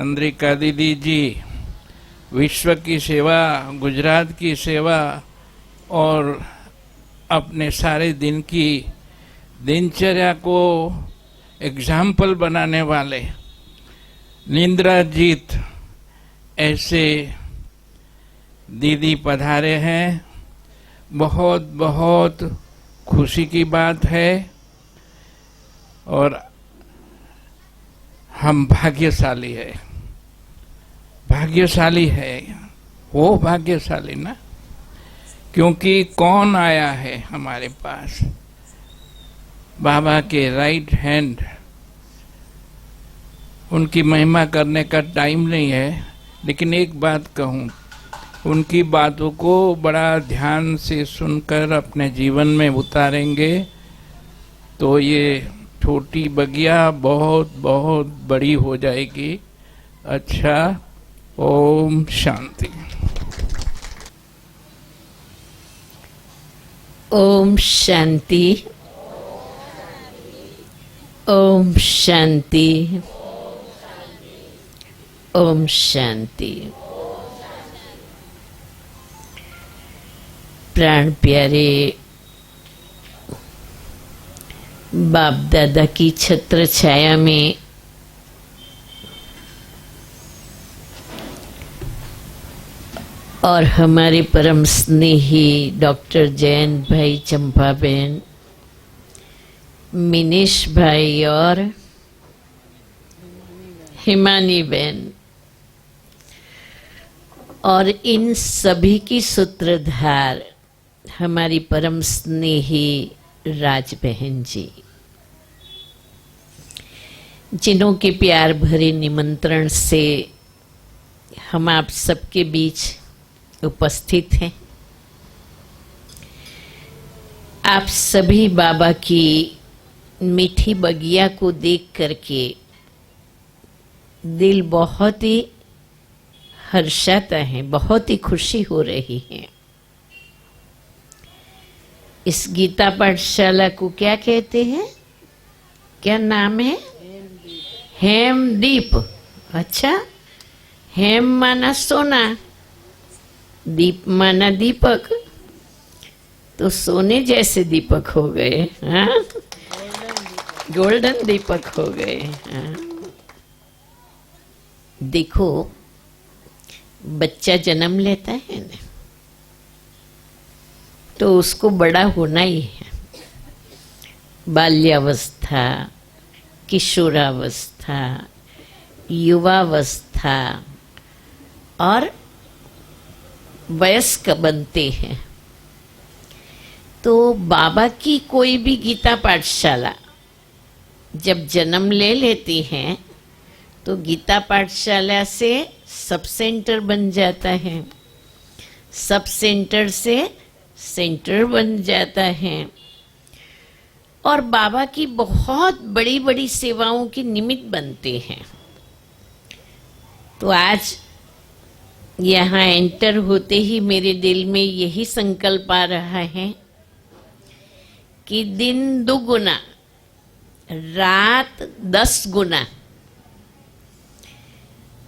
चंद्रिका दीदी जी विश्व की सेवा, गुजरात की सेवा और अपने सारे दिन की दिनचर्या को एग्जाम्पल बनाने वाले निंद्राजीत ऐसे दीदी पधारे हैं। बहुत बहुत खुशी की बात है और हम भाग्यशाली है, भाग्यशाली है, वो भाग्यशाली ना, क्योंकि कौन आया है हमारे पास, बाबा के राइट हैंड। उनकी महिमा करने का टाइम नहीं है, लेकिन एक बात कहूँ, उनकी बातों को बड़ा ध्यान से सुनकर अपने जीवन में उतारेंगे तो ये छोटी बगिया बहुत बहुत बड़ी हो जाएगी। अच्छा, ओम शांति। ओम शांति। ओम शांति। ओम शांति। प्राण प्यारे बाप दादा की छत्र छाया में और हमारे परम स्नेही डॉक्टर जयंत भाई, चंपा बहन, मिनेश भाई और हिमानी बहन और इन सभी की सूत्रधार हमारी परम स्नेही राज बहन जी, जिन्हों के प्यार भरे निमंत्रण से हम आप सबके बीच उपस्थित हैं। आप सभी बाबा की मीठी बगिया को देख करके दिल बहुत ही हर्षाता है, बहुत ही खुशी हो रही है। इस गीता पाठशाला को क्या कहते हैं, क्या नाम है? हेमदीप। अच्छा, हेम माना सोना, दीप माना दीपक, तो सोने जैसे दीपक हो गए। हाँ, गोल्डन दीपक हो गए। हाँ। देखो, बच्चा जन्म लेता है ना, तो उसको बड़ा होना ही है। बाल्यावस्था, किशोरावस्था, युवावस्था और वयस्क बनते हैं। तो बाबा की कोई भी गीता पाठशाला जब जन्म ले लेती हैं तो गीता पाठशाला से सब सेंटर बन जाता है, सब सेंटर से सेंटर बन जाता है और बाबा की बहुत बड़ी बड़ी सेवाओं के निमित्त बनते हैं। तो आज यहाँ एंटर होते ही मेरे दिल में यही संकल्प आ रहा है कि दिन दुगुना रात 10 गुना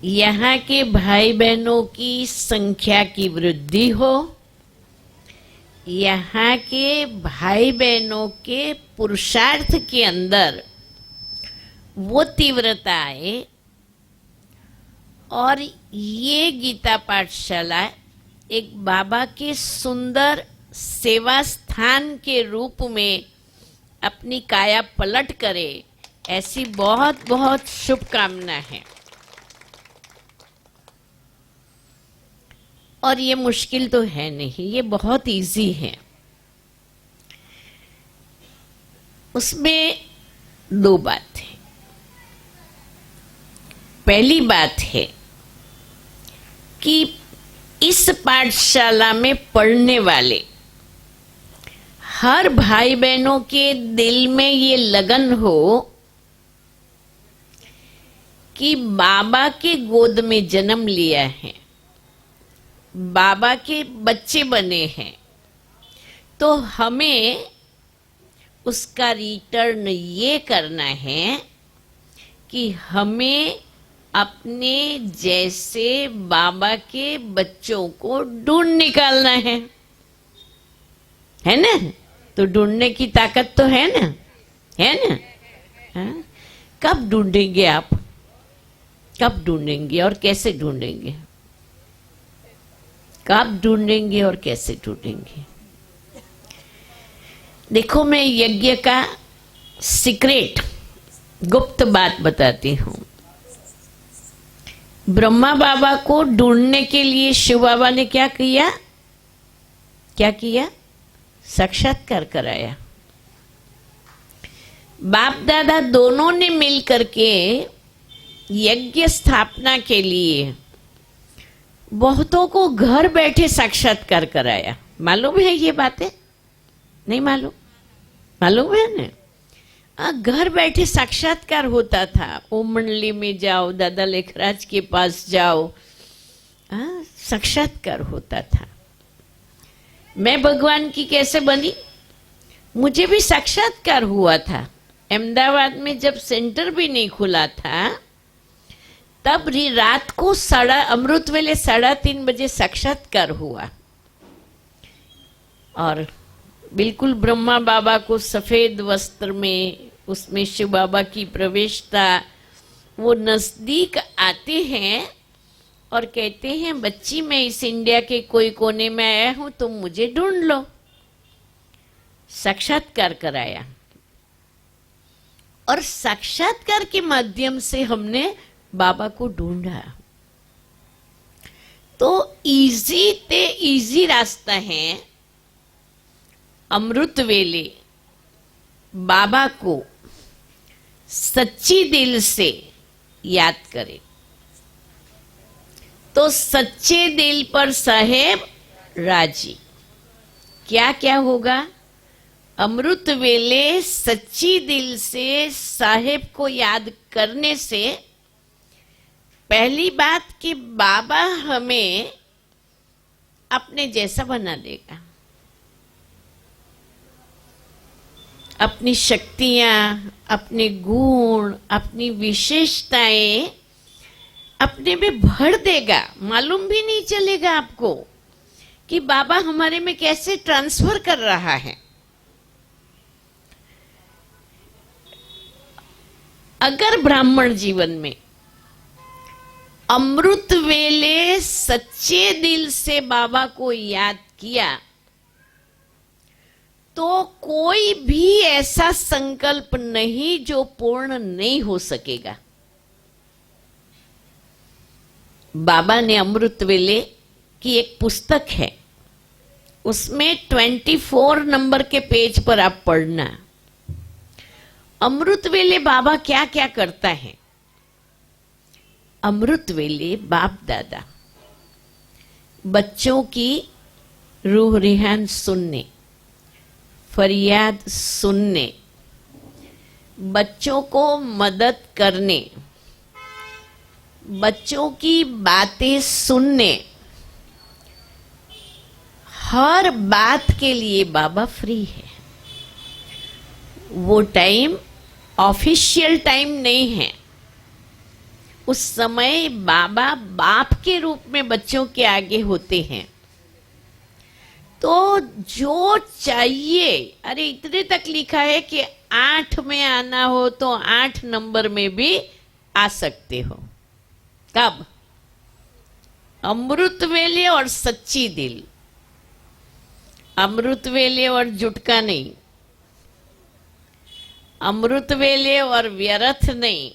यहाँ के भाई बहनों की संख्या की वृद्धि हो, यहाँ के भाई बहनों के पुरुषार्थ के अंदर वो तीव्रता आए और ये गीता पाठशाला एक बाबा के सुंदर सेवा स्थान के रूप में अपनी काया पलट करे, ऐसी बहुत बहुत शुभकामना है। और ये मुश्किल तो है नहीं, ये बहुत इजी है। उसमें 2 बात है। पहली बात है कि इस पाठशाला में पढ़ने वाले हर भाई बहनों के दिल में ये लगन हो कि बाबा के गोद में जन्म लिया है, बाबा के बच्चे बने हैं, तो हमें उसका रिटर्न ये करना है कि हमें अपने जैसे बाबा के बच्चों को ढूंढ निकालना है ना? तो ढूंढने की ताकत तो है ना? हाँ? कब ढूंढेंगे आप? कब ढूंढेंगे और कैसे ढूंढेंगे? कब ढूंढेंगे और कैसे ढूंढेंगे? देखो, मैं यज्ञ का सीक्रेट, गुप्त बात बताती हूं। ब्रह्मा बाबा को ढूंढने के लिए शिव बाबा ने क्या किया? क्या किया? साक्षात्कार कराया। बाप दादा दोनों ने मिलकर के यज्ञ स्थापना के लिए बहुतों को घर बैठे साक्षात्कार कराया। मालूम है ये बातें? नहीं मालूम? मालूम है ना? घर बैठे साक्षात्कार होता था। ओम मंडली में जाओ, दादा लेखराज के पास जाओ, साक्षात्कार होता था। मैं भगवान की कैसे बनी? मुझे भी साक्षात्कार हुआ था। अहमदाबाद में जब सेंटर भी नहीं खुला था, तब रात को अमृत वेले 3:30 बजे साक्षात्कार हुआ। और बिल्कुल ब्रह्मा बाबा को सफेद वस्त्र में, उसमें शिव बाबा की प्रवेशता, वो नजदीक आते हैं और कहते हैं, बच्ची मैं इस इंडिया के कोई कोने में आया हूं, तुम मुझे ढूंढ लो। साक्षात्कार कराया और साक्षात्कार के माध्यम से हमने बाबा को ढूंढा। तो इजी रास्ता है। अमृत वेले बाबा को सच्ची दिल से याद करें तो सच्चे दिल पर साहेब राजी। क्या क्या होगा? अमृत वेले सच्ची दिल से साहेब को याद करने से पहली बात कि बाबा हमें अपने जैसा बना देगा। अपनी शक्तियां, अपने गुण, अपनी विशेषताएं अपने में भर देगा। मालूम भी नहीं चलेगा आपको कि बाबा हमारे में कैसे ट्रांसफर कर रहा है। अगर ब्राह्मण जीवन में अमृत वेले सच्चे दिल से बाबा को याद किया तो कोई भी ऐसा संकल्प नहीं जो पूर्ण नहीं हो सकेगा। बाबा ने अमृत वेले की एक पुस्तक है, उसमें 24 नंबर के पेज पर आप पढ़ना। अमृत वेले बाबा क्या क्या करता है। अमृत वेले बाप दादा बच्चों की रूह रिहान सुनने, फरियाद सुनने, बच्चों को मदद करने, बच्चों की बातें सुनने, हर बात के लिए बाबा फ्री है। वो टाइम ऑफिशियल टाइम नहीं है। उस समय बाबा बाप के रूप में बच्चों के आगे होते हैं। तो जो चाहिए, अरे इतने तक लिखा है कि 8 में आना हो तो 8 नंबर में भी आ सकते हो। कब? अमृत वेले और सच्ची दिल। अमृत वेले और जुटका नहीं, अमृत वेले और व्यर्थ नहीं।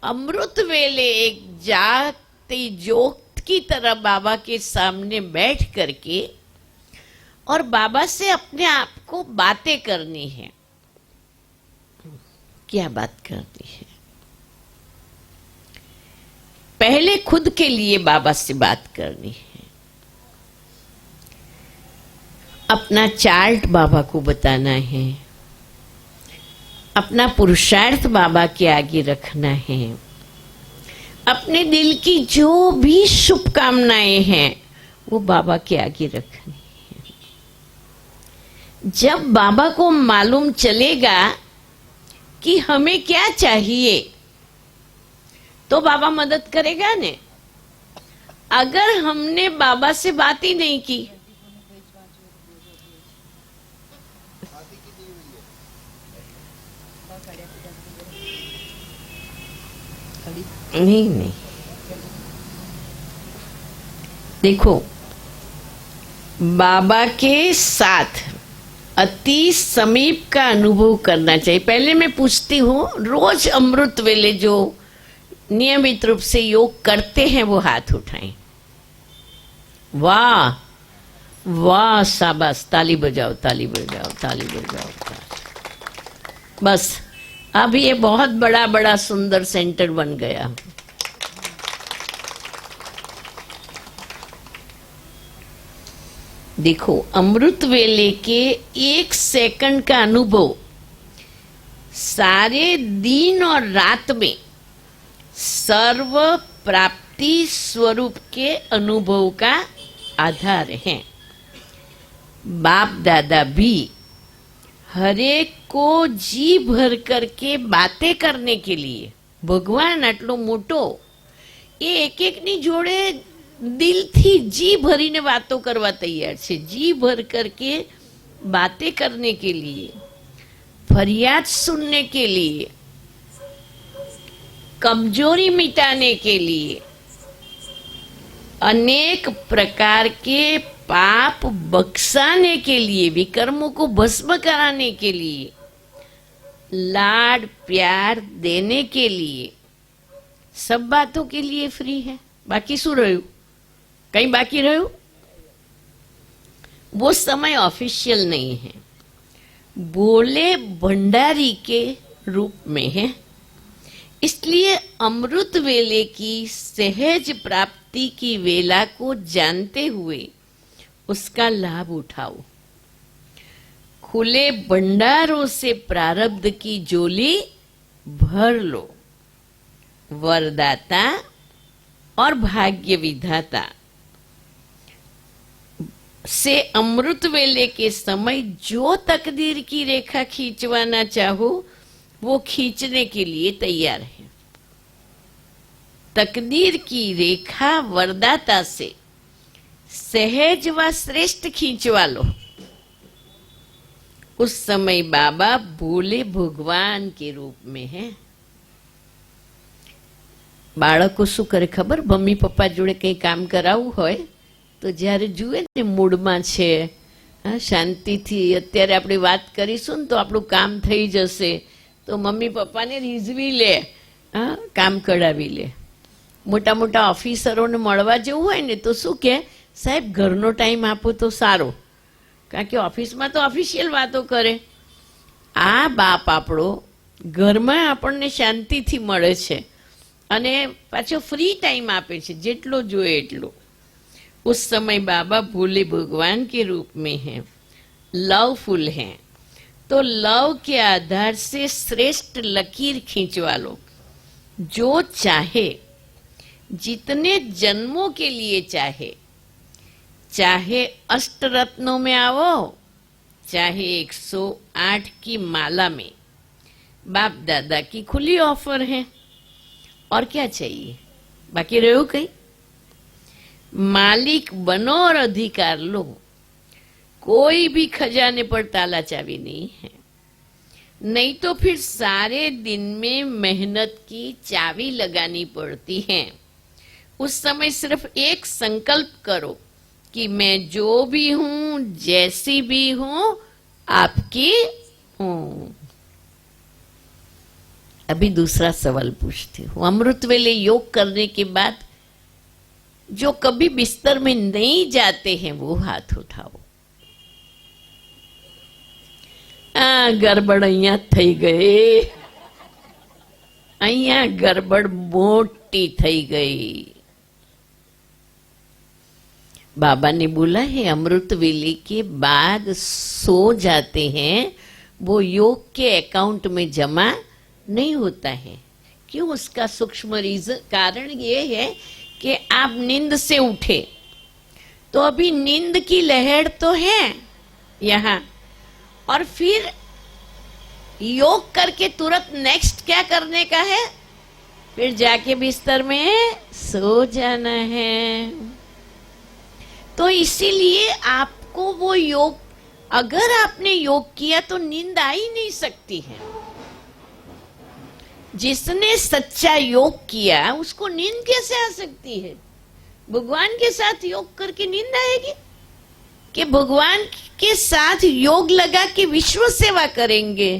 अमृत वेले एक जागती ज्योत की तरह बाबा के सामने बैठ करके और बाबा से अपने आप को बातें करनी है। क्या बात करनी है? पहले खुद के लिए बाबा से बात करनी है। अपना चार्ट बाबा को बताना है, अपना पुरुषार्थ बाबा के आगे रखना है, अपने दिल की जो भी शुभकामनाएं हैं वो बाबा के आगे रखनी है। जब बाबा को मालूम चलेगा कि हमें क्या चाहिए, तो बाबा मदद करेगा ने। अगर हमने बाबा से बात ही नहीं की, नहीं, देखो बाबा के साथ अति समीप का अनुभव करना चाहिए। पहले मैं पूछती हूँ, रोज अमृत वेले जो नियमित रूप से योग करते हैं वो हाथ उठाएं। वाह वाह, शाबाश, ताली बजाओ, ताली बजाओ, ताली बजाओ। बस अब ये बहुत बड़ा बड़ा सुंदर सेंटर बन गया। देखो अमृत वेले के 1 सेकंड का अनुभव सारे दिन और रात में सर्व प्राप्ति स्वरूप के अनुभव का आधार है। बाप दादा भी हरेक को जी भर करके बातें करने के लिए, भगवान आटलो मोटो ये एक एक ની જોડે દિલથી जी भरीने बातों करवा तैयार છે, जी भर करके बातें करने के लिए, फरियाद सुनने के लिए, कमजोरी मिटाने के लिए, अनेक प्रकार के पाप बख्शाने के लिए, विकर्मों को भस्म कराने के लिए, लाड प्यार देने के लिए, सब बातों के लिए फ्री है। बाकी શું રહ્યું? कहीं बाकी રહ્યું? वो समय ऑफिशियल नहीं है, बोले भंडारी के रूप में है। इसलिए अमृत वेले की सहज प्राप्ति की वेला को जानते हुए उसका लाभ उठाओ। खुले भंडारों से प्रारब्ध की झोली भर लो। वरदाता और भाग्य विधाता से अमृत वेले के समय जो तकदीर की रेखा खींचवाना चाहो वो खींचने के लिए तैयार है। तकदीर की रेखा वरदाता से सहज व श्रेष्ठ खींचवा लो। उस समय बाबा भोले भगवान के रूप में है। બાળકો શું કરે ખબર? મમ્મી પપ્પા જોડે કંઈ કામ કરાવવું હોય તો જ્યારે જુએ ને મૂડમાં છે, હા શાંતિથી અત્યારે આપણે વાત કરીશું ને તો આપણું કામ થઈ જશે, તો મમ્મી પપ્પાને રીઝવી લે, હા કામ કઢાવી લે। મોટા મોટા ઓફિસરોને મળવા જવું હોય ને તો શું કહે, સાહેબ ઘરનો ટાઈમ આપો તો સારો, કારણ કે ઓફિસમાં તો ઓફિશિયલ વાતો કરે। આ બાપ આપણો ઘરમાં આપણને શાંતિથી મળે છે અને પાછો फ्री टाइम आपे छे, जेटलो जोए एटलो। उस समय बाबा भोले भगवान के रूप में हैं, लवफुल हैं, तो लव के आधार से श्रेष्ठ लकीर खींचवा लो। जो चाहे, जितने जन्मों के लिए चाहे, चाहे अष्टरत्नों में आओ, चाहे 108 की माला में, बाप दादा की खुली ऑफर है। और क्या चाहिए? बाकी रहो कहीं? मालिक बनो और अधिकार लो। कोई भी खजाने पर ताला चाबी नहीं है, नहीं तो फिर सारे दिन में मेहनत की चाबी लगानी पड़ती है। उस समय सिर्फ एक संकल्प करो कि मैं जो भी हूं, जैसी भी हूं, आपकी हूं। अभी दूसरा सवाल पूछती हूँ। अमृत वेले योग करने के बाद जो कभी बिस्तर में नहीं जाते हैं वो हाथ उठाओ। गड़बड़ અહીંયા થઈ ગઈ, અહીંયા गड़बड़ मोटी થઈ गई। बाबा ने बोला है अमृत वेले के बाद सो जाते हैं वो योग के अकाउंट में जमा नहीं होता है। क्यों? उसका सूक्ष्म रीजन कारण ये है कि आप नींद से उठे तो अभी नींद की लहर तो है यहाँ, और फिर योग करके तुरंत नेक्स्ट क्या करने का है? फिर जाके बिस्तर में सो जाना है। तो इसीलिए आपको वो योग, अगर आपने योग किया तो नींद आ ही नहीं सकती है। जिसने सच्चा योग किया उसको नींद कैसे आ सकती है? भगवान के साथ योग करके नींद आएगी? कि भगवान के साथ योग लगा के विश्व सेवा करेंगे।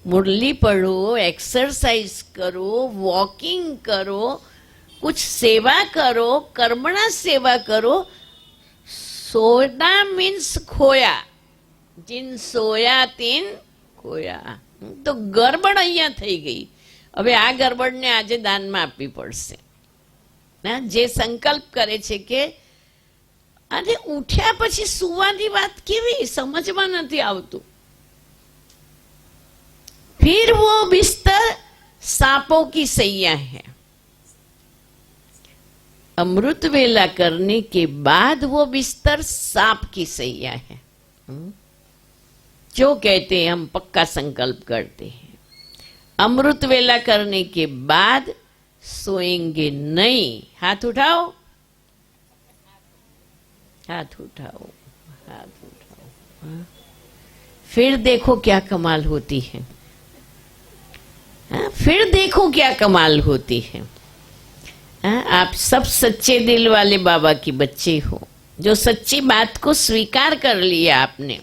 मुरली पढ़ो, एक्सरसाइज करो, वॉकिंग करो, कुछ सेवा करो, कर्मणा सेवा करो। सोना मीन्स खोया, जिन सोया तीन खोया। तो ગરબડ અહીંયા થઈ ગઈ। હવે આ ગરબડને આજે દાનમાં આપવી પડશે। જે સંકલ્પ કરે છે કે અને ઉઠ્યા પછી સુવાની વાત કેવી સમજમાં નથી આવતું। फिर वो बिस्तर सांपों की सैया है। अमृत वेला करने के बाद वो बिस्तर सांप की सैया है। जो कहते हैं हम पक्का संकल्प करते हैं, अमृत वेला करने के बाद सोएंगे नहीं। हाथ उठाओ, हाथ उठाओ, हाथ उठाओ। फिर देखो क्या कमाल होती है। फिर देखो क्या कमाल होती है। आप सब सच्चे दिल वाले बाबा के बच्चे हो, जो सच्ची बात को स्वीकार कर लिया आपने,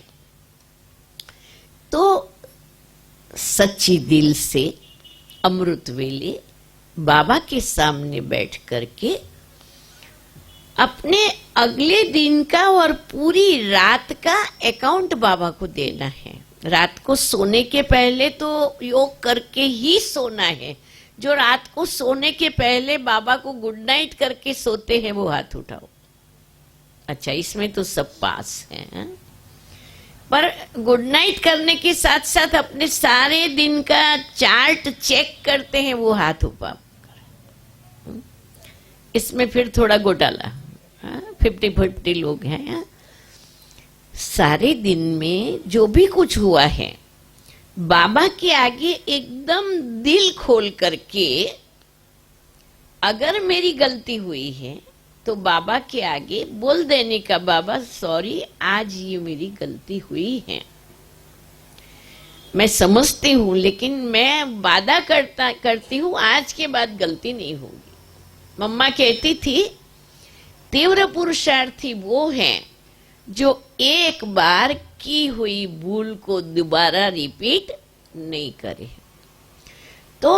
तो सच्ची दिल से अमृत वेले बाबा के सामने बैठ करके अपने अगले दिन का और पूरी रात का अकाउंट बाबा को देना है। रात को सोने के पहले तो योग करके ही सोना है। जो रात को सोने के पहले बाबा को गुड नाइट करके सोते हैं वो हाथ उठाओ। अच्छा, इसमें तो सब पास है। पर गुड नाइट करने के साथ साथ अपने सारे दिन का चार्ट चेक करते हैं वो हाथ उठा। इसमें फिर थोड़ा घोटाला, 50-50 लोग हैं। सारे दिन में जो भी कुछ हुआ है बाबा के आगे एकदम दिल खोल करके, अगर मेरी गलती हुई है तो बाबा के आगे बोल देने का, बाबा सॉरी, आज ये मेरी गलती हुई है, मैं समझती हूँ, लेकिन मैं वादा करती हूँ आज के बाद गलती नहीं होगी। मम्मा कहती थी तीव्र पुरुषार्थी वो हैं जो एक बार की हुई भूल को दोबारा रिपीट नहीं करे। तो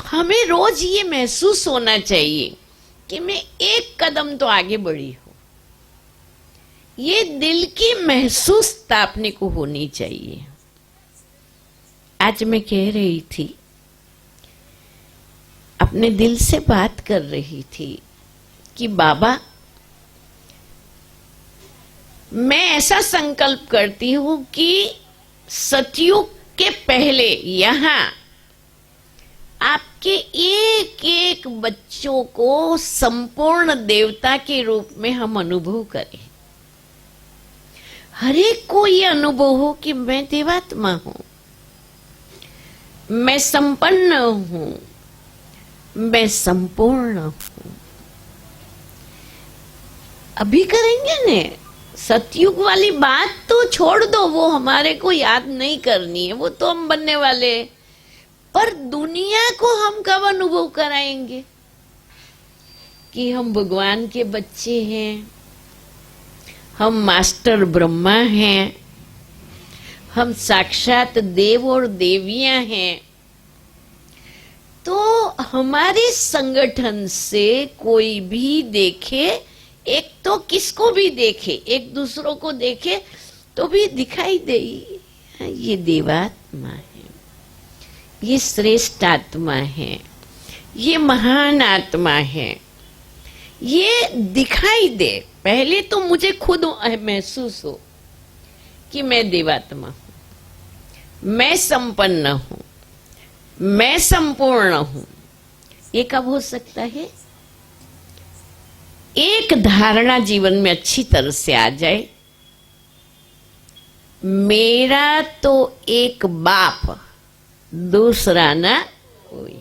हमें रोज ये महसूस होना चाहिए कि मैं एक कदम तो आगे बढ़ी हूं। ये दिल की महसूसता अपने को होनी चाहिए। आज मैं कह रही थी, अपने दिल से बात कर रही थी कि बाबा, मैं ऐसा संकल्प करती हूं कि सतयुग के पहले यहां आपके एक एक बच्चों को संपूर्ण देवता के रूप में हम अनुभव करें। हर एक को ये अनुभव हो कि मैं देवात्मा हूं, मैं संपन्न हूं, मैं संपूर्ण हूं। अभी करेंगे ने सतयुग वाली बात तो छोड़ दो, वो हमारे को याद नहीं करनी है, वो तो हम बनने वाले। पर दुनिया को हम कब अनुभव कराएंगे कि हम भगवान के बच्चे हैं, हम मास्टर ब्रह्मा हैं, हम साक्षात देव और देवियां हैं। तो हमारे संगठन से कोई भी देखे, एक तो किसको भी देखे, एक दूसरों को देखे तो भी दिखाई दे ये देवात्मा है, ये श्रेष्ठ आत्मा है, ये महान आत्मा है, ये दिखाई दे। पहले तो मुझे खुद महसूस हो कि मैं देवात्मा हूं, मैं संपन्न हूं, मैं संपूर्ण हूं। ये कब हो सकता है? एक धारणा जीवन में अच्छी तरह से आ जाए, मेरा तो एक बाप, दूसरा ना कोई।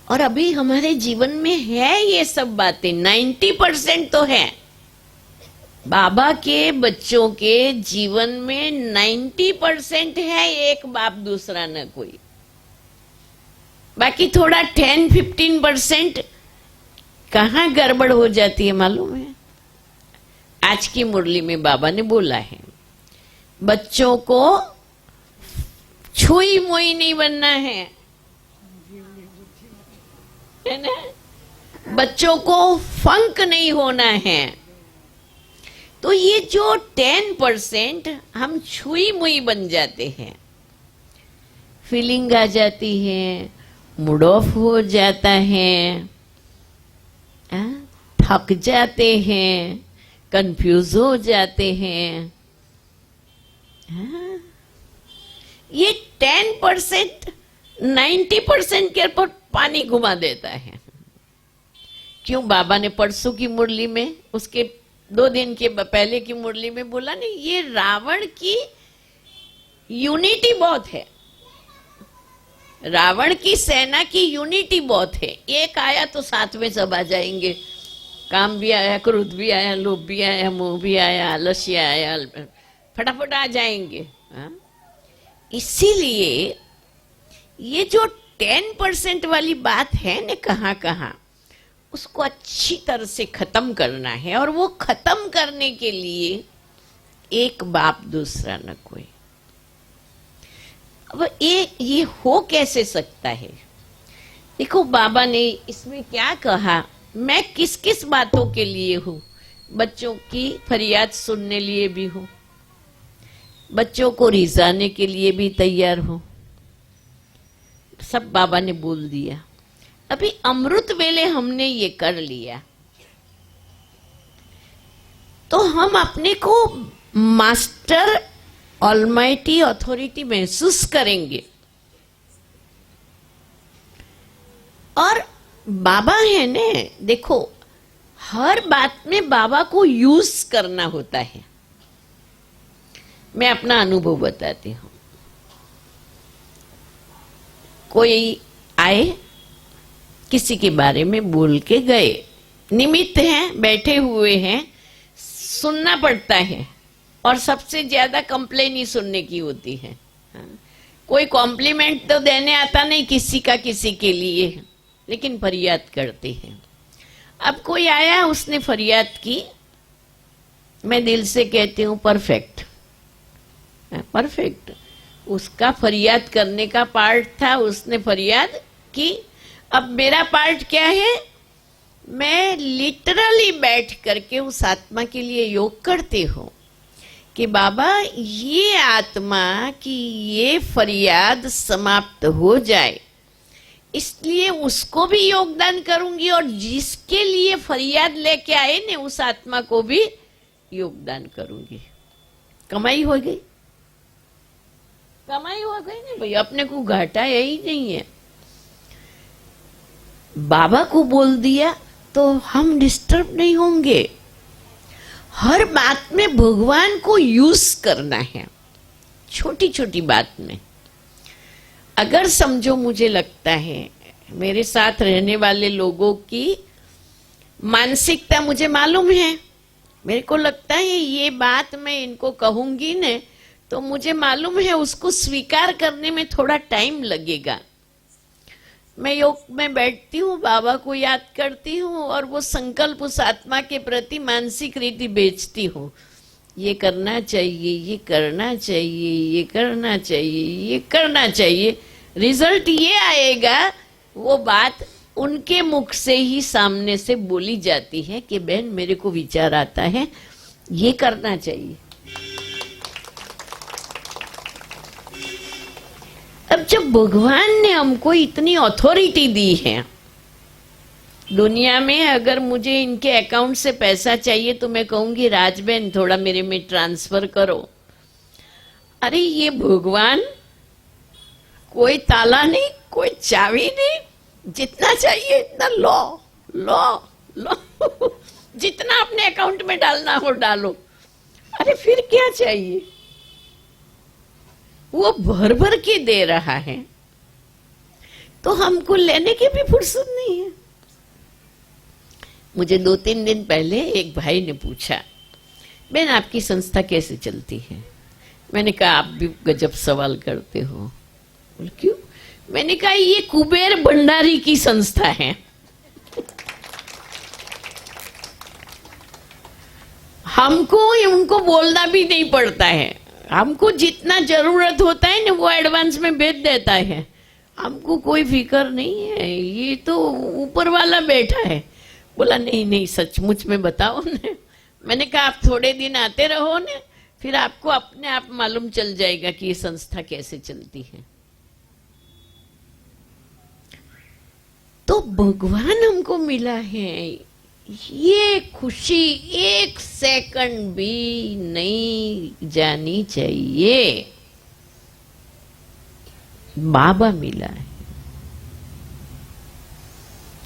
और अभी हमारे जीवन में है ये सब बातें, 90% तो है। बाबा के बच्चों के जीवन में 90% है, एक बाप दूसरा न कोई। बाकी थोड़ा 10-15% कहाँ गड़बड़ हो जाती है मालूम है? आज की मुरली में बाबा ने बोला है, बच्चों को छुई मुई नहीं बनना है ना? बच्चों को फंक नहीं होना है। तो ये जो 10% हम छुई मुई बन जाते हैं, फीलिंग आ जाती है, मूड ऑफ हो जाता है, थक जाते हैं, कंफ्यूज हो जाते हैं। ये 10% 90% के ऊपर पानी घुमा देता है। क्यों? बाबा ने परसों की मुरली में, उसके 2 दिन के पहले की मुरली में बोला नहीं, ये रावण की यूनिटी बहुत है, रावण की सेना की यूनिटी बहुत है। एक आया तो साथ में सब आ जाएंगे। काम भी आया, क्रोध भी आया, लोभ भी आया, मोह भी आया, आलस्य आया, फटाफट आ जाएंगे। इसीलिए ये जो 10% वाली बात है न, कहाँ कहाँ उसको अच्छी तरह से खत्म करना है। और वो खत्म करने के लिए एक बाप दूसरा न कोई। अब ये हो कैसे सकता है? देखो बाबा ने इसमें क्या कहा, मैं किस किस बातों के लिए हूं। बच्चों की फरियाद सुनने लिए भी हूं, बच्चों को रिझाने के लिए भी तैयार हूं। सब बाबा ने बोल दिया। अभी अमृत वेले हमने ये कर लिया तो हम अपने को मास्टर ऑलमाइटी अथॉरिटी महसूस करेंगे। और बाबा है ने, देखो हर बात में बाबा को यूज करना होता है। मैं अपना अनुभव बताती हूं। कोई आए, किसी के बारे में बोल के गए, निमित्त हैं, बैठे हुए हैं, सुनना पड़ता है। और सबसे ज्यादा कंप्लेन ही सुनने की होती है। कोई कॉम्प्लीमेंट तो देने आता नहीं किसी का किसी के लिए, लेकिन फरियाद करते हैं। अब कोई आया, उसने फरियाद की, मैं दिल से कहती हूँ परफेक्ट, परफेक्ट। उसका फरियाद करने का पार्ट था, उसने फरियाद की। अब मेरा पार्ट क्या है? मैं लिटरली बैठ करके उस आत्मा के लिए योग करती हूँ कि बाबा ये आत्मा की ये फरियाद समाप्त हो जाए, इसलिए उसको भी योगदान करूंगी और जिसके लिए फरियाद लेके आए ने उस आत्मा को भी योगदान करूंगी। कमाई हो गई, कमाई हो गई ना भाई, अपने को घाटा यही नहीं है। बाबा को बोल दिया तो हम डिस्टर्ब नहीं होंगे। हर बात में भगवान को यूज करना है, छोटी छोटी बात में। अगर समझो, मुझे लगता है मेरे साथ रहने वाले लोगों की मानसिकता मुझे मालूम है। मेरे को लगता है ये बात मैं इनको कहूंगी न तो मुझे मालूम है उसको स्वीकार करने में थोड़ा टाइम लगेगा। मैं योग में बैठती हूँ, बाबा को याद करती हूँ और वो संकल्प उस आत्मा के प्रति मानसिक रीति बेचती हूँ। ये करना चाहिए, ये करना चाहिए, ये करना चाहिए, ये करना चाहिए। रिजल्ट ये आएगा, वो बात उनके मुख से ही सामने से बोली जाती है कि बहन मेरे को विचार आता है, ये करना चाहिए। अब जब भगवान ने हमको इतनी अथॉरिटी दी है दुनिया में, अगर मुझे इनके अकाउंट से पैसा चाहिए तो मैं कहूंगी राजबहन थोड़ा मेरे में ट्रांसफर करो। अरे ये भगवान, कोई ताला नहीं, कोई चाबी नहीं, जितना चाहिए इतना लो लो लो जितना अपने अकाउंट में डालना हो डालो। अरे फिर क्या चाहिए? वो भर भर के दे रहा है। तो हमको लेने की भी फुर्सत नहीं है। मुझे 2-3 दिन पहले एक भाई ने पूछा, बहन आपकी संस्था कैसे चलती है? मैंने कहा आप भी गजब सवाल करते हो। बोले क्यों? मैंने कहा ये कुबेर भंडारी की संस्था है। हमको उनको बोलना भी नहीं पड़ता है, हमको जितना जरूरत होता है ना वो एडवांस में भेज देता है। हमको कोई फिक्र नहीं है, ये तो ऊपर वाला बैठा है। बोला नहीं नहीं सचमुच में बताओ ना। मैंने कहा आप थोड़े दिन आते रहो ना, फिर आपको अपने आप मालूम चल जाएगा कि ये संस्था कैसे चलती है। तो भगवान हमको मिला है, ये खुशी 1 सेकंड भी नहीं जानी चाहिए। बाबा मिला है,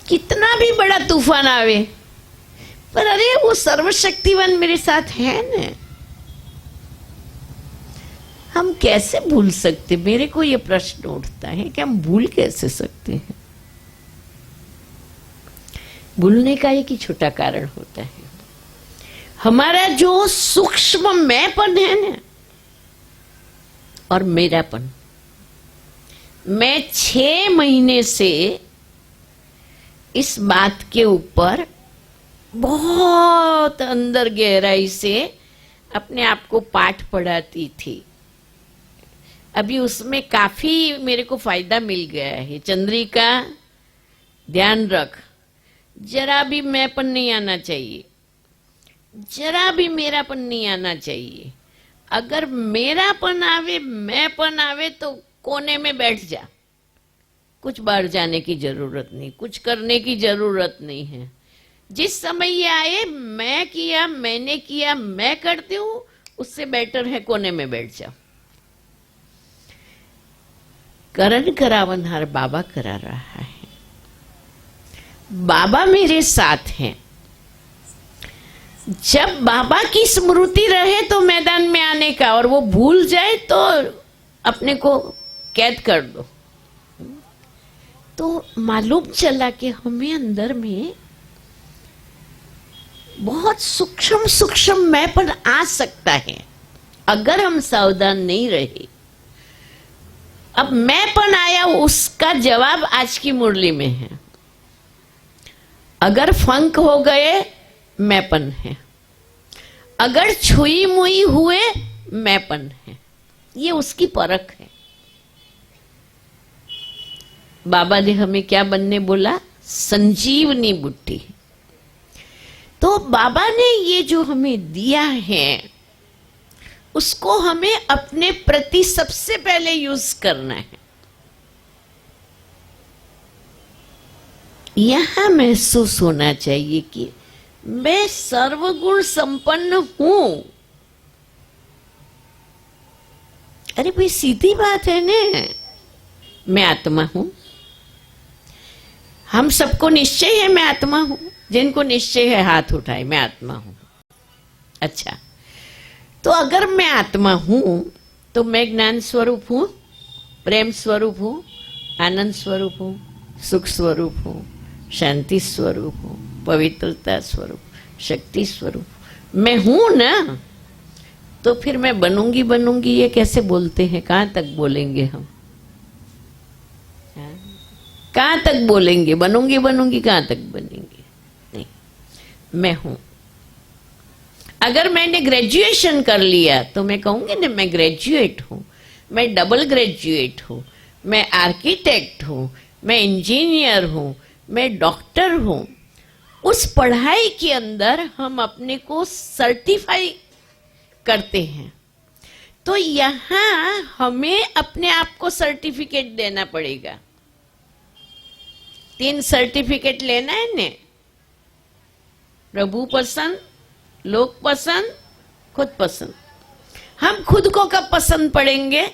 कितना भी बड़ा तूफान आवे पर अरे वो सर्वशक्तिवान मेरे साथ है ना, हम कैसे भूल सकते? मेरे को ये प्रश्न उठता है कि हम भूल कैसे सकते हैं? भूलने का एक ही छोटा कारण होता है, हमारा जो सूक्ष्म मैंपन है ना और मेरापन। मैं 6 महीने से इस बात के ऊपर बहुत अंदर गहराई से अपने आप को पाठ पढ़ाती थी। अभी उसमें काफी मेरे को फायदा मिल गया है। चंद्रिका ध्यान रख, जरा भी मैंपन नहीं आना चाहिए, जरा भी मेरापन नहीं आना चाहिए। अगर मेरापन आवे, मैंपन आवे तो कोने में बैठ जा, कुछ बाहर जाने की जरूरत नहीं, कुछ करने की जरूरत नहीं है। जिस समय ये आए मैं किया, मैंने किया, मैं करती हूं, उससे बेटर है कोने में बैठ जाओ। करण करावनहार बाबा करा रहा है, बाबा मेरे साथ हैं। जब बाबा की स्मृति रहे तो मैदान में आने का, और वो भूल जाए तो अपने को कैद कर दो। तो मालूम चला कि हमें अंदर में बहुत सूक्ष्म सूक्ष्म मैंपन आ सकता है अगर हम सावधान नहीं रहे। अब मैंपन आया, उसका जवाब आज की मुरली में है। अगर फंक हो गए मैंपन है, अगर छुई मुई हुए मैंपन है, ये उसकी परख है। बाबा ने हमें क्या बनने बोला? संजीवनी बुट्टी। तो बाबा ने ये जो हमें दिया है उसको हमें अपने प्रति सबसे पहले यूज करना है। यहां महसूस होना चाहिए कि मैं सर्वगुण संपन्न हूं। अरे भाई सीधी बात है ना, मैं आत्मा हूं। हम सबको निश्चय है मैं आत्मा हूं। जिनको निश्चय है हाथ उठाए, मैं आत्मा हूं। अच्छा, तो अगर मैं आत्मा हूं तो मैं ज्ञान स्वरूप हूं, प्रेम स्वरूप हूं, आनंद स्वरूप हूं, सुख स्वरूप हूं, शांति स्वरूप हूं, पवित्रता स्वरूप, शक्ति स्वरूप मैं हूं ना। तो फिर मैं बनूंगी ये कैसे बोलते हैं? कहां तक बोलेंगे हम? कहां तक बोलेंगे? बनूंगी कहां तक बनेंगे? नहीं, मैं हूं। अगर मैंने ग्रेजुएशन कर लिया तो मैं कहूंगी ना मैं ग्रेजुएट हूं, मैं डबल ग्रेजुएट हूं, मैं आर्किटेक्ट हूं, मैं इंजीनियर हूं, मैं डॉक्टर हूं। उस पढ़ाई के अंदर हम अपने को सर्टिफाई करते हैं। तो यहां हमें अपने आप को सर्टिफिकेट देना पड़ेगा। 3 सर्टिफिकेट लेना है ने, प्रभु पसंद, लोग पसंद, खुद पसंद। हम खुद को कब पसंद पड़ेंगे?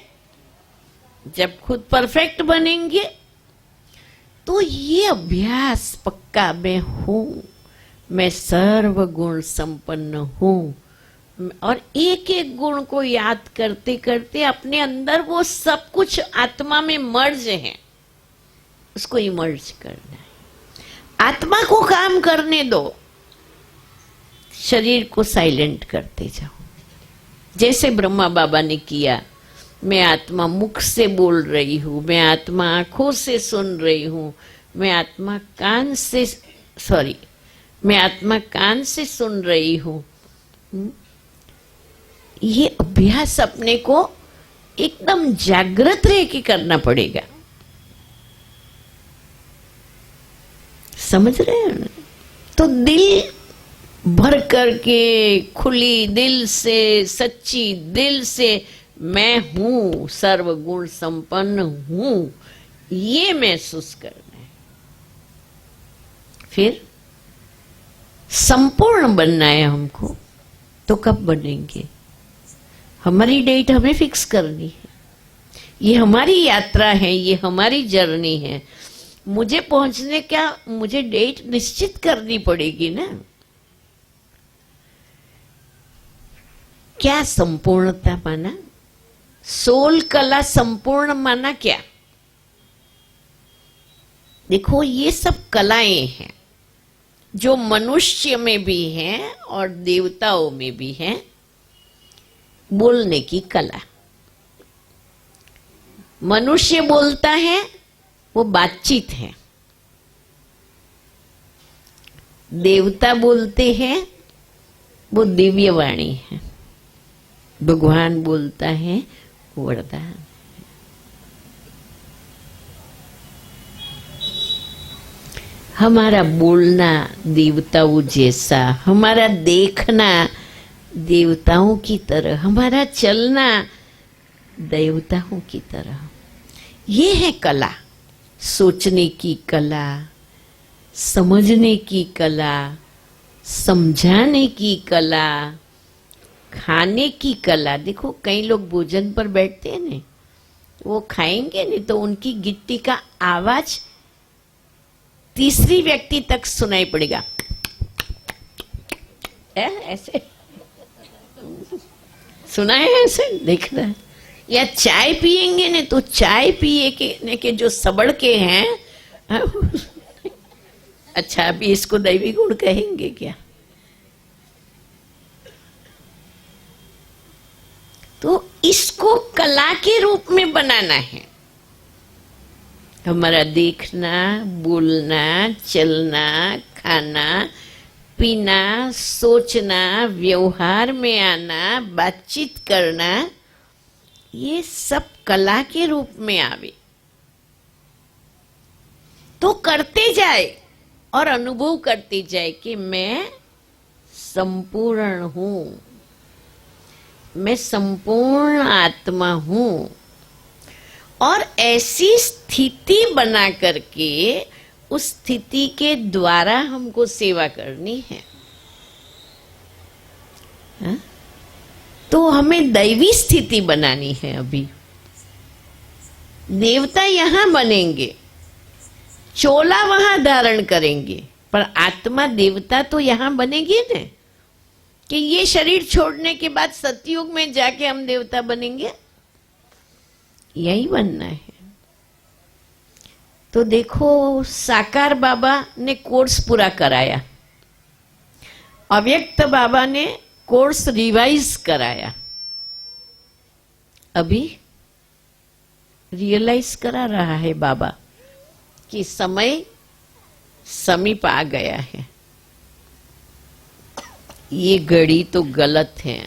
जब खुद परफेक्ट बनेंगे। तो ये अभ्यास पक्का मैं हूं, मैं सर्वगुण संपन्न हूं, और एक एक गुण को याद करते करते अपने अंदर वो सब कुछ आत्मा में मर्ज है, उसको इमर्ज करना है। आत्मा को काम करने दो, शरीर को साइलेंट करते जाओ, जैसे ब्रह्मा बाबा ने किया। मैं आत्मा मुख से बोल रही हूँ, मैं आत्मा आंखों से सुन रही हूँ, मैं आत्मा कान से सुन रही हूँ। ये अभ्यास अपने को एकदम जागृत रह के करना पड़ेगा। समझ रहे हैं? तो दिल भर करके, खुली दिल से, सच्ची दिल से मैं हूं, सर्वगुण संपन्न हूं, ये महसूस करना है। फिर संपूर्ण बनना है हमको। तो कब बनेंगे? हमारी डेट हमें फिक्स करनी है। ये हमारी यात्रा है, ये हमारी जर्नी है। मुझे पहुंचने का मुझे डेट निश्चित करनी पड़ेगी ना। क्या संपूर्णता माना? सोल कला संपूर्ण माना क्या? देखो, ये सब कलाएं हैं जो मनुष्य में भी हैं और देवताओं में भी हैं। बोलने की कला, मनुष्य बोलता है वो बातचीत है, देवता बोलते हैं वो दिव्य वाणी है, भगवान बोलता है वरदान। हमारा बोलना देवताओं जैसा, हमारा देखना देवताओं की तरह, हमारा चलना देवताओं की तरह। ये है कला। सोचने की कला, समझने की कला, समझाने की कला, खाने की कला। देखो, कई लोग भोजन पर बैठते हैं ना, वो खाएंगे नहीं तो उनकी गिट्टी का आवाज तीसरी व्यक्ति तक सुनाई पड़ेगा। ऐसे सुना है? ऐसे देख रहा है? या चाय पिएंगे ने तो चाय पिए के जो सबड़ के हैं, अच्छा अभी इसको दैवी गुण कहेंगे क्या? तो इसको कला के रूप में बनाना है। हमारा देखना, बोलना, चलना, खाना, पीना, सोचना, व्यवहार में आना, बातचीत करना, ये सब कला के रूप में आवे तो करते जाए और अनुभव करते जाए कि मैं संपूर्ण हूं, मैं संपूर्ण आत्मा हूं। और ऐसी स्थिति बना करके उस स्थिति के द्वारा हमको सेवा करनी है। हा? तो हमें दैवी स्थिति बनानी है। अभी देवता यहां बनेंगे, चोला वहां धारण करेंगे, पर आत्मा देवता तो यहां बनेगी ना। कि ये शरीर छोड़ने के बाद सतयुग में जाके हम देवता बनेंगे, यही बनना है। तो देखो, साकार बाबा ने कोर्स पूरा कराया, अव्यक्त बाबा ने कोर्स रिवाइज कराया, अभी रियलाइज करा रहा है बाबा कि समय समीप आ गया है। ये घड़ी तो गलत है,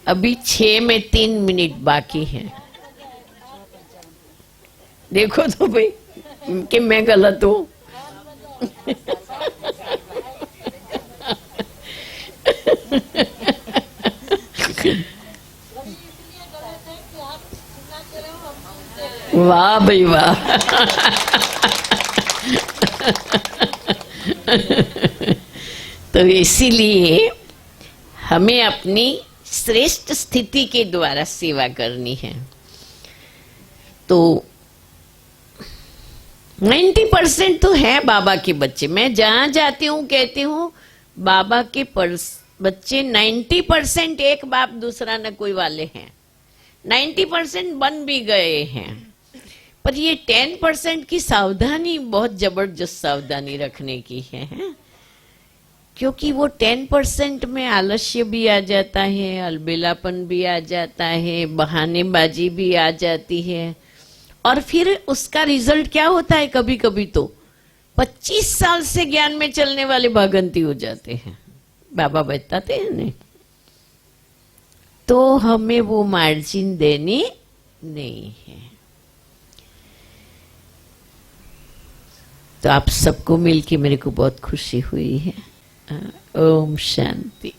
अभी 6 में 3 मिनट बाकी है। देखो तो भाई कि मैं गलत हूं। वाह भाई वाह। तो इसीलिए हमें अपनी श्रेष्ठ स्थिति के द्वारा सेवा करनी है। तो 90% तो है बाबा के बच्चे। मैं जहां जाती हूँ कहती हूँ बाबा के बच्चे 90% एक बाप दूसरा न कोई वाले हैं, 90% बन भी गए हैं। पर ये 10% की सावधानी बहुत जबरदस्त सावधानी रखने की है, हैं? क्योंकि वो 10% में आलस्य भी आ जाता है, अलबेलापन भी आ जाता है, बहानेबाजी भी आ जाती है, और फिर उसका रिजल्ट क्या होता है? कभी कभी तो 25 साल से ज्ञान में चलने वाले भागंती हो जाते हैं, बाबा बताते हैं नहीं। तो हमें वो मार्जिन देनी नहीं है। तो आप सबको मिलके मेरे को बहुत खुशी हुई है। ओम शांति।